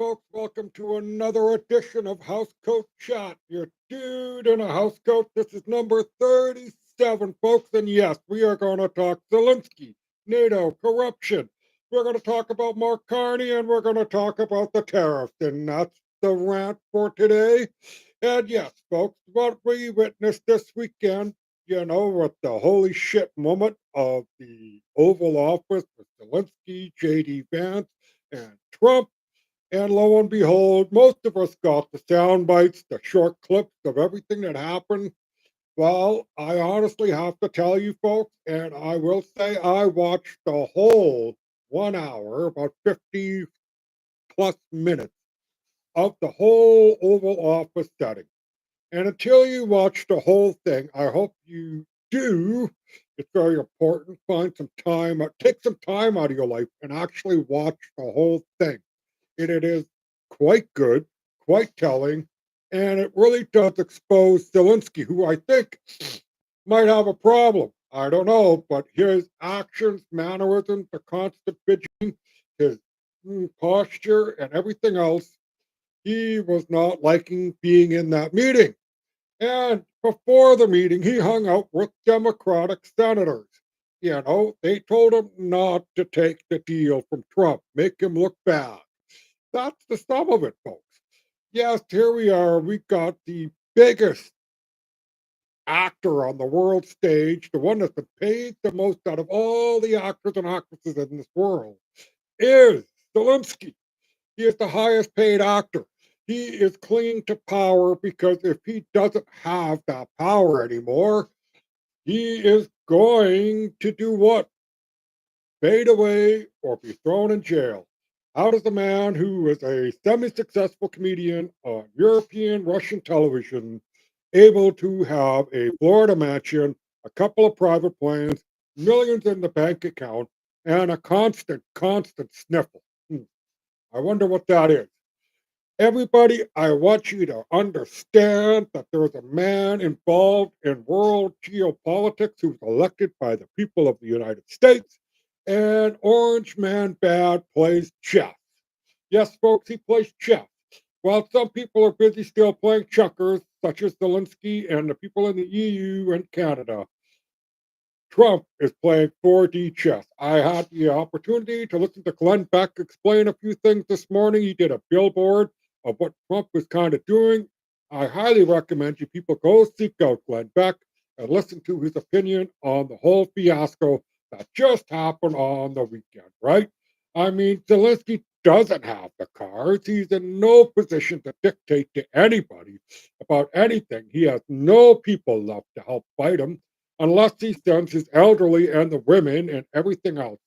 folks. Welcome to another edition of Housecoat Chat. Your dude in a housecoat. This is number 37, folks. And yes, we are going to talk Zelensky, NATO, corruption. We're going to talk about Mark Carney, and we're going to talk about the tariffs. And that's the rant for today. And yes, folks, what we witnessed this weekend, with the holy shit moment of the Oval Office with Zelensky, J.D. Vance, and Trump. And lo and behold, most of us got the sound bites, the short clips of everything that happened. Well, I honestly have to tell you folks, and I will say I watched the whole 1 hour, about 50 plus minutes of the whole Oval Office setting. And until you watch the whole thing, I hope you do. It's very important. Find some time, take some time out of your life and actually watch the whole thing. And it is quite good, quite telling, and it really does expose Zelensky, who I think might have a problem. I don't know, but his actions, mannerisms, the constant fidgeting, his posture, and everything else, he was not liking being in that meeting. And before the meeting, he hung out with Democratic senators. They told him not to take the deal from Trump, make him look bad. That's the sum of it, folks. Yes, here we are. We got the biggest actor on the world stage, the one that's been paid the most out of all the actors and actresses in this world, is Zelensky. He is the highest paid actor. He is clinging to power because if he doesn't have that power anymore, he is going to do what? Fade away or be thrown in jail. How does a man who is a semi successful comedian on European Russian television able to have a Florida mansion, a couple of private planes, millions in the bank account, and a constant sniffle? I wonder what that is. Everybody, I want you to understand that there is a man involved in world geopolitics who's elected by the people of the United States, and Orange Man Bad plays chess. Yes, folks, he plays chess. While some people are busy still playing checkers, such as Zelensky and the people in the EU and Canada, Trump is playing 4D chess. I had the opportunity to listen to Glenn Beck explain a few things this morning. He did a billboard of what Trump was kind of doing. I highly recommend you people go seek out Glenn Beck and listen to his opinion on the whole fiasco that just happened on the weekend, right? I mean, Zelensky doesn't have the cards. He's in no position to dictate to anybody about anything. He has no people left to help fight him unless he sends his elderly and the women and everything else.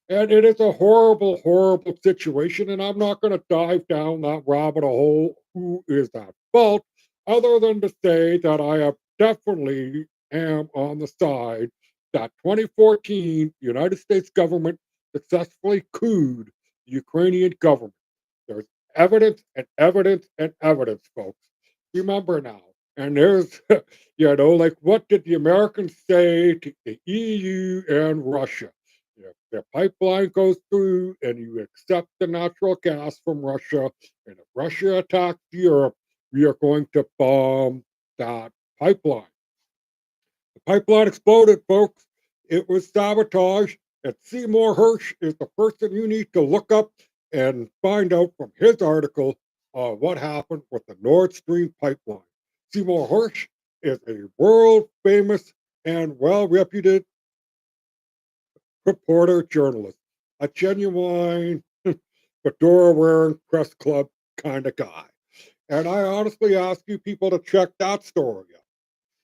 And it is a horrible, horrible situation. And I'm not going to dive down that rabbit hole. Who is at fault? Other than to say that I have definitely am on the side that 2014 the United States government successfully couped the Ukrainian government. There's evidence and evidence and evidence, folks. Remember now. And there's, like what did the Americans say to the EU and Russia? If the pipeline goes through and you accept the natural gas from Russia, and if Russia attacks Europe, we are going to bomb that pipeline. The pipeline exploded, folks. It was sabotage. And Seymour Hersh is the person you need to look up and find out from his article what happened with the Nord Stream pipeline. Seymour Hersh is a world famous and well reputed reporter journalist, a genuine fedora wearing press club kind of guy. And I honestly ask you people to check that story out.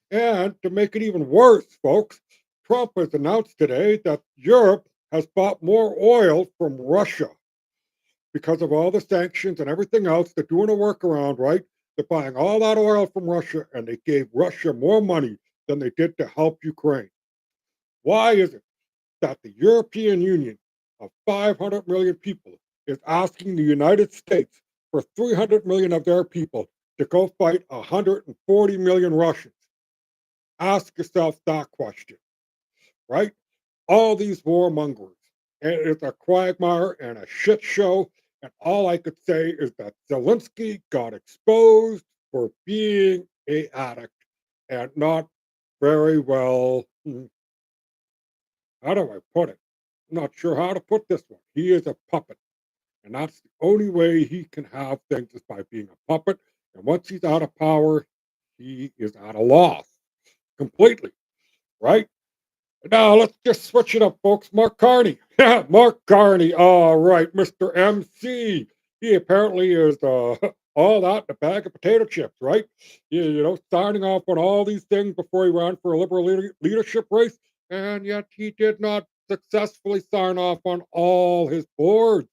And to make it even worse, folks, Trump has announced today that Europe has bought more oil from Russia because of all the sanctions and everything else. They're doing a workaround, right? They're buying all that oil from Russia, and they gave Russia more money than they did to help Ukraine. Why is it that the European Union of 500 million people is asking the United States for 300 million of their people to go fight 140 million Russians? Ask yourself that question, right? All these warmongers. And it's a quagmire and a shit show. And all I could say is that Zelensky got exposed for being a addict and not very well. How do I put it? I'm not sure how to put this one. He is a puppet. And that's the only way he can have things is by being a puppet. And once he's out of power, he is at a loss completely, right? Now let's just switch it up, folks. Mark Carney. Yeah, Mark Carney. All right, Mr. MC. He apparently is all that in a bag of potato chips, right? Signing off on all these things before he ran for a liberal leadership race, and yet he did not successfully sign off on all his boards.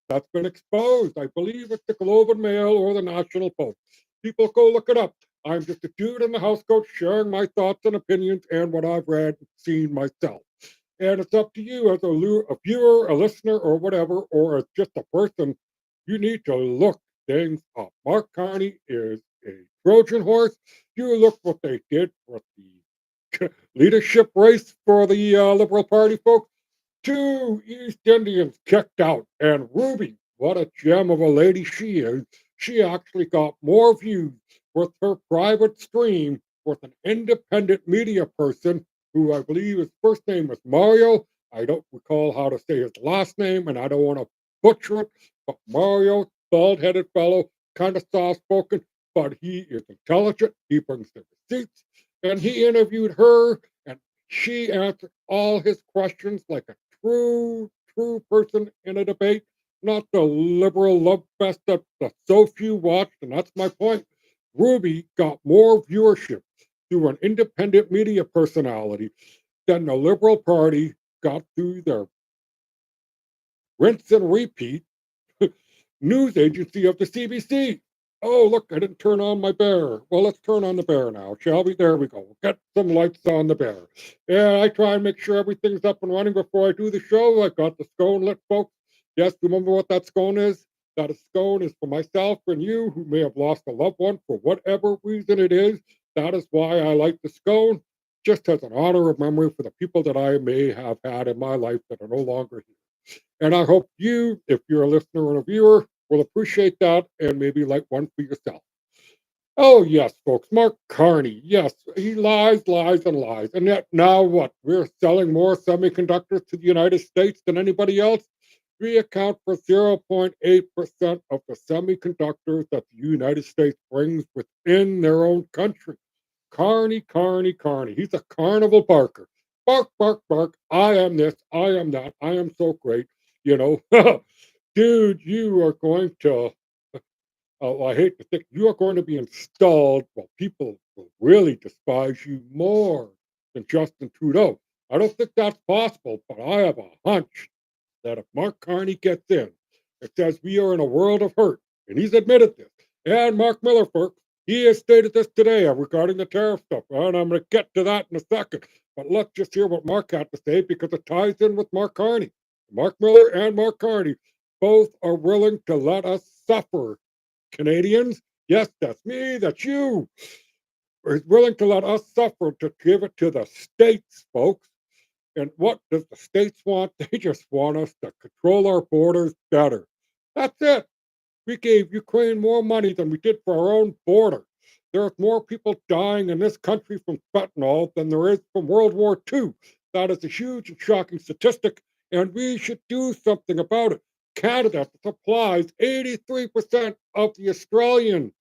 That's been exposed. I believe it's the Globe and Mail or the National Post. People go look it up. I'm just a dude in the housecoat sharing my thoughts and opinions and what I've read and seen myself. And it's up to you as a viewer, a listener, or whatever, or as just a person. You need to look things up. Mark Carney is a Trojan horse. You look what they did with the leadership race for the Liberal Party folks. Two East Indians kicked out, and Ruby, what a gem of a lady she is. She actually got more views with her private stream with an independent media person who I believe his first name was Mario. I don't recall how to say his last name, and I don't want to butcher it, but Mario, bald headed fellow, kind of soft spoken, but he is intelligent. He brings the receipts, and he interviewed her, and she answered all his questions like a true person in a debate, not the liberal love fest that so few watched. And that's my point. Ruby got more viewership through an independent media personality than the Liberal Party got through their rinse and repeat news agency of the CBC. Oh, look, I didn't turn on my bear. Well, let's turn on the bear now, shall we? There we go. We'll get some lights on the bear. Yeah, I try and make sure everything's up and running before I do the show. I got the scone lit, folks. Yes, remember what that scone is? That a scone is for myself and you who may have lost a loved one for whatever reason it is. That is why I like the scone, just as an honor of memory for the people that I may have had in my life that are no longer here. And I hope you, if you're a listener or a viewer, will appreciate that and maybe like one for yourself. Oh, yes, folks. Mark Carney. Yes, he lies, lies, and lies. And yet, now what? We're selling more semiconductors to the United States than anybody else. We account for 0.8% of the semiconductors that the United States brings within their own country. Carney, Carney, Carney. He's a carnival barker. Bark, bark, bark. I am this. I am that. I am so great. You know, dude, you are going to, I hate to think, you are going to be installed while people will really despise you more than Justin Trudeau. I don't think that's possible, but I have a hunch that if Mark Carney gets in, it says we are in a world of hurt, and he's admitted this. And Mark Millerford, he has stated this today regarding the tariff stuff, and I'm going to get to that in a second. But let's just hear what Mark had to say because it ties in with Mark Carney. Mark Miller and Mark Carney both are willing to let us suffer. Canadians, yes, that's me, that's you, are willing to let us suffer to give it to the states, folks. And what does the states want? They just want us to control our borders better. That's it. We gave Ukraine more money than we did for our own border. There's more people dying in this country from fentanyl than there is from World War II. That is a huge and shocking statistic, and we should do something about it. Canada supplies 83% of the Australian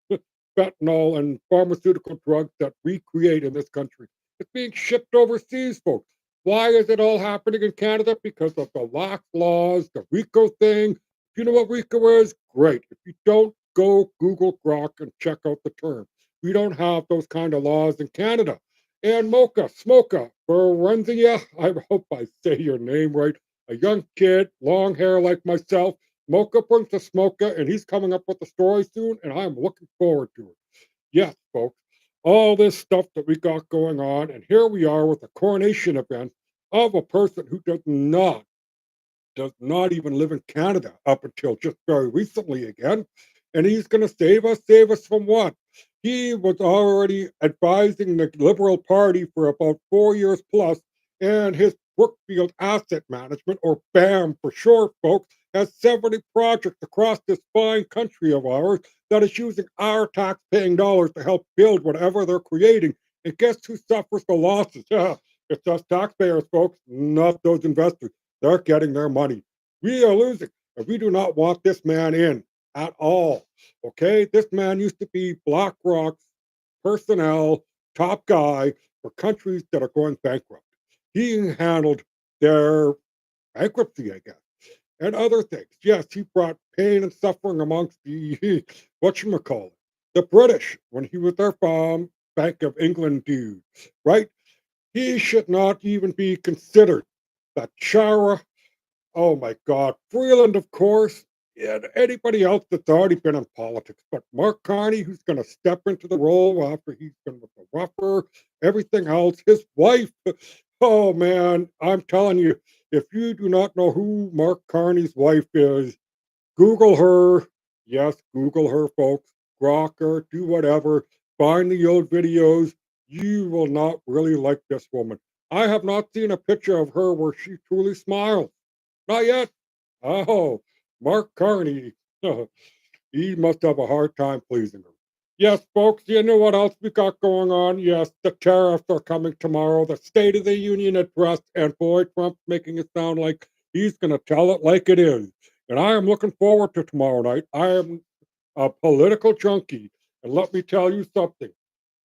fentanyl and pharmaceutical drugs that we create in this country. It's being shipped overseas, folks. Why is it all happening in Canada? Because of the lax laws, the RICO thing. If you know what RICO is, great. If you don't, go Google Grok and check out the term. We don't have those kind of laws in Canada. And Smoka, Berenzia, I hope I say your name right. A young kid, long hair like myself. Mocha brings the Smoka, and he's coming up with a story soon, and I'm looking forward to it. Yes, folks, all this stuff that we got going on, and here we are with a coronation event of a person who does not even live in Canada up until just very recently again. And he's going to save us from what? He was already advising the Liberal Party for about 4 years plus, and his Brookfield Asset Management, or BAM for short, folks, has 70 projects across this fine country of ours that is using our tax-paying dollars to help build whatever they're creating. And guess who suffers the losses? Yeah, it's us taxpayers, folks, not those investors. They're getting their money. We are losing, and we do not want this man in at all. Okay, this man used to be BlackRock's personnel top guy for countries that are going bankrupt. He handled their bankruptcy, I guess, and other things. Yes, he brought pain and suffering amongst the whatchamacallit, the British when he was their Bank of England dude, right? He should not even be considered. That Chara, oh my God, Freeland, of course, and anybody else that's already been in politics. But Mark Carney, who's going to step into the role after he's been with the rougher, everything else, his wife. Oh man, I'm telling you, if you do not know who Mark Carney's wife is, Google her. Yes, Google her, folks. Grok her, do whatever. Find the old videos. You will not really like this woman. I have not seen a picture of her where she truly smiles. Not yet. Oh, Mark Carney. He must have a hard time pleasing her. Yes, folks, you know what else we got going on? Yes, the tariffs are coming tomorrow, the State of the Union address, and boy, Trump's making it sound like he's going to tell it like it is. And I am looking forward to tomorrow night. I am a political junkie. And let me tell you something.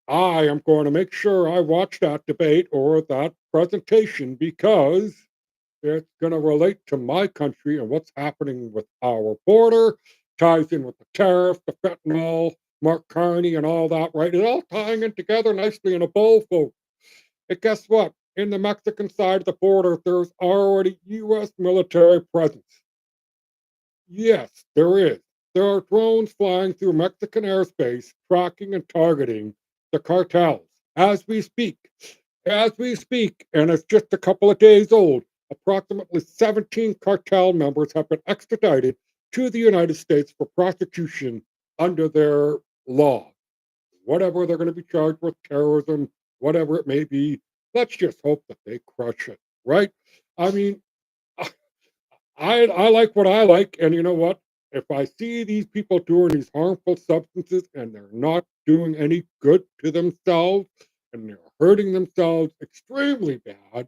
I am going to make sure I watch that debate or that presentation because it's going to relate to my country and what's happening with our border, ties in with the tariff, the fentanyl, Mark Carney, and all that, right? It's all tying in together nicely in a bowl, folks. And guess what? In the Mexican side of the border, there's already U.S. military presence. Yes, there is. There are drones flying through Mexican airspace, tracking and targeting the cartels as we speak. As we speak, and it's just a couple of days old, approximately 17 cartel members have been extradited to the United States for prosecution under their law. Whatever they're going to be charged with, terrorism, whatever it may be, let's just hope that they crush it, right? I mean, I like what I like, and you know what? If I see these people doing these harmful substances and they're not doing any good to themselves and they're hurting themselves extremely bad,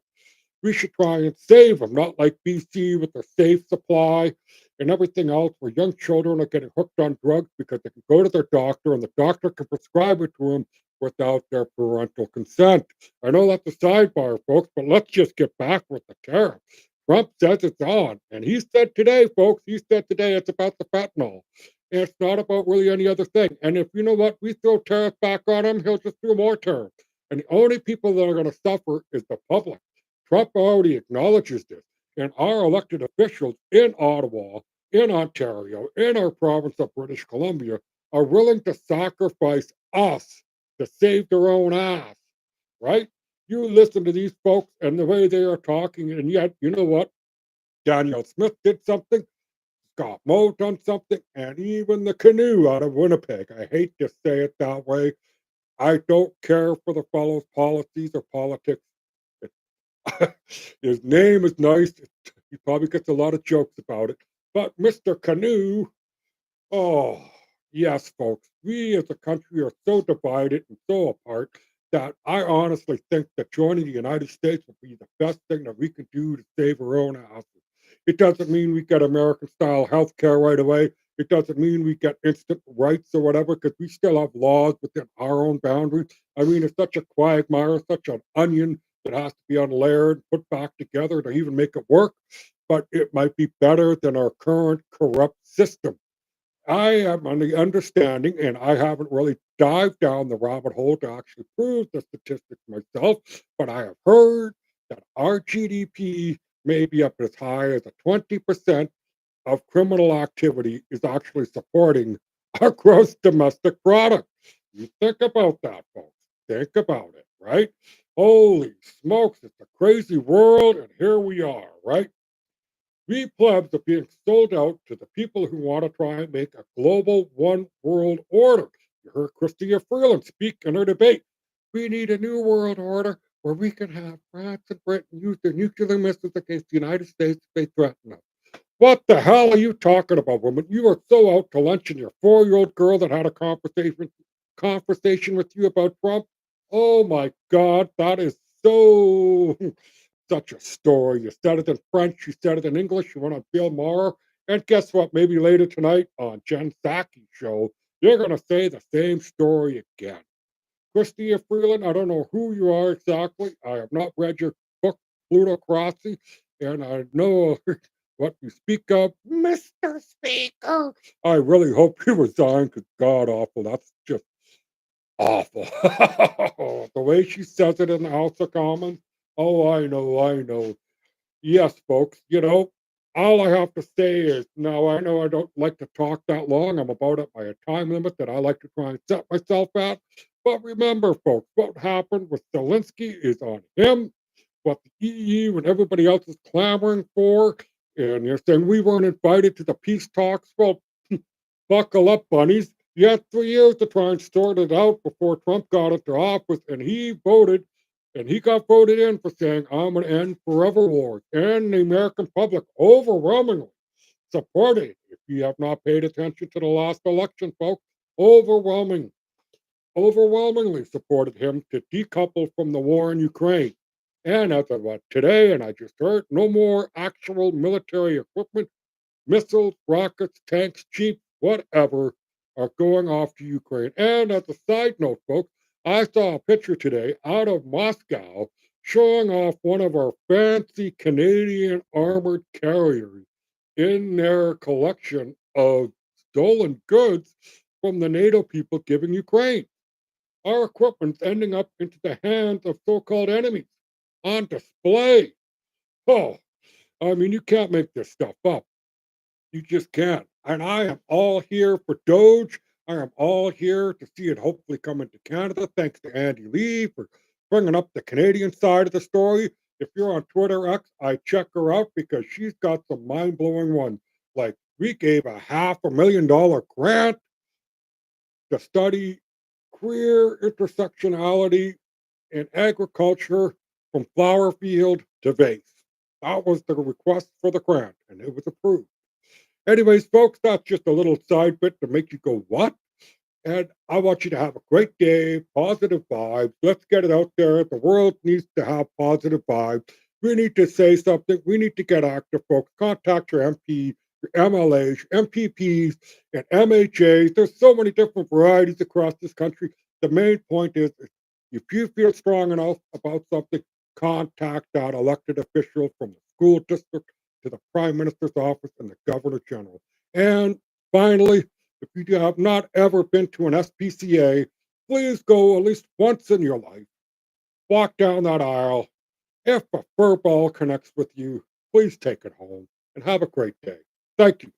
we should try and save them, not like BC with their safe supply and everything else, where young children are getting hooked on drugs because they can go to their doctor and the doctor can prescribe it to them without their parental consent. I know that's a sidebar, folks, but let's just get back with the tariff. Trump says it's on, and he said today, folks, he said today it's about the fentanyl. And it's not about really any other thing. And if you know what, we throw tariffs back on him, he'll just do more tariffs. And the only people that are going to suffer is the public. Trump already acknowledges this, and our elected officials in Ottawa, in Ontario, in our province of British Columbia are willing to sacrifice us to save their own ass, right? You listen to these folks and the way they are talking, and yet, you know what? Danielle Smith did something, Scott Moe done something, and even the canoe out of Winnipeg. I hate to say it that way. I don't care for the fellow's policies or politics. His name is nice. He probably gets a lot of jokes about it. But Mr. Canoe, oh, yes, folks, we as a country are so divided and so apart that I honestly think that joining the United States would be the best thing that we can do to save our own asses. It doesn't mean we get American style health care right away. It doesn't mean we get instant rights or whatever, because we still have laws within our own boundaries. I mean, it's such a quagmire, such an onion that has to be unlayered, put back together to even make it work. But it might be better than our current corrupt system. I am on the understanding, and I haven't really dived down the rabbit hole to actually prove the statistics myself, but I have heard that our GDP may be up as high as a 20% of criminal activity is actually supporting our gross domestic product. You think about that, folks. Think about it, right? Holy smokes, it's a crazy world, and here we are, right? We plebs are being sold out to the people who want to try and make a global one world order. You heard Chrystia Freeland speak in her debate. We need a new world order where we can have France and Britain use their nuclear missiles against the United States if they threaten us. What the hell are you talking about, woman? You were so out to lunch and your 4-year-old girl that had a conversation with you about Trump? Oh my god, that is so such a story. You said it in French, you said it in English, you went on Bill Maher, and guess what? Maybe later tonight on Jen Psaki's show, you're gonna say the same story again. Christia Freeland, I don't know who you are exactly. I have not read your book, Plutocracy, and I know what you speak of, Mr. Speaker. I really hope you resign because God awful. That's just awful. The way she says it in the House of Commons. Oh, I know, I know. Yes, folks, all I have to say is now I know I don't like to talk that long. I'm about at my time limit that I like to try and set myself at. But remember, folks, what happened with Zelensky is on him. What the EU and everybody else is clamoring for. And you're saying we weren't invited to the peace talks. Well, buckle up, bunnies. You had 3 years to try and sort it out before Trump got into office, and he voted, and he got voted in for saying, I'm going to end forever wars. And the American public overwhelmingly supported it. If you have not paid attention to the last election, folks, overwhelming, overwhelmingly supported him to decouple from the war in Ukraine. And as of what today, and I just heard, no more actual military equipment, missiles, rockets, tanks, jeeps, whatever, are going off to Ukraine. And as a side note, folks, I saw a picture today out of Moscow showing off one of our fancy Canadian armored carriers in their collection of stolen goods from the NATO people giving Ukraine. Our equipment's ending up into the hands of so called enemies on display. Oh, I mean, you can't make this stuff up. You just can't. And I am all here for Doge. I am all here to see it hopefully come into Canada. Thanks to Andy Lee for bringing up the Canadian side of the story. If you're on Twitter X, I check her out because she's got some mind blowing ones. Like, we gave a $500,000 grant to study queer intersectionality in agriculture from flower field to vase. That was the request for the grant, and it was approved. Anyways, folks, that's just a little side bit to make you go, what? And I want you to have a great day, positive vibes. Let's get it out there. The world needs to have positive vibes. We need to say something. We need to get active, folks. Contact your MP, your MLAs, your MPPs, and MHAs. There's so many different varieties across this country. The main point is if you feel strong enough about something, contact that elected official from the school district to the prime minister's office and the governor general. And finally, if you have not ever been to an SPCA, please go at least once in your life. Walk down that aisle. If a fur ball connects with you, please take it home and have a great day. Thank you.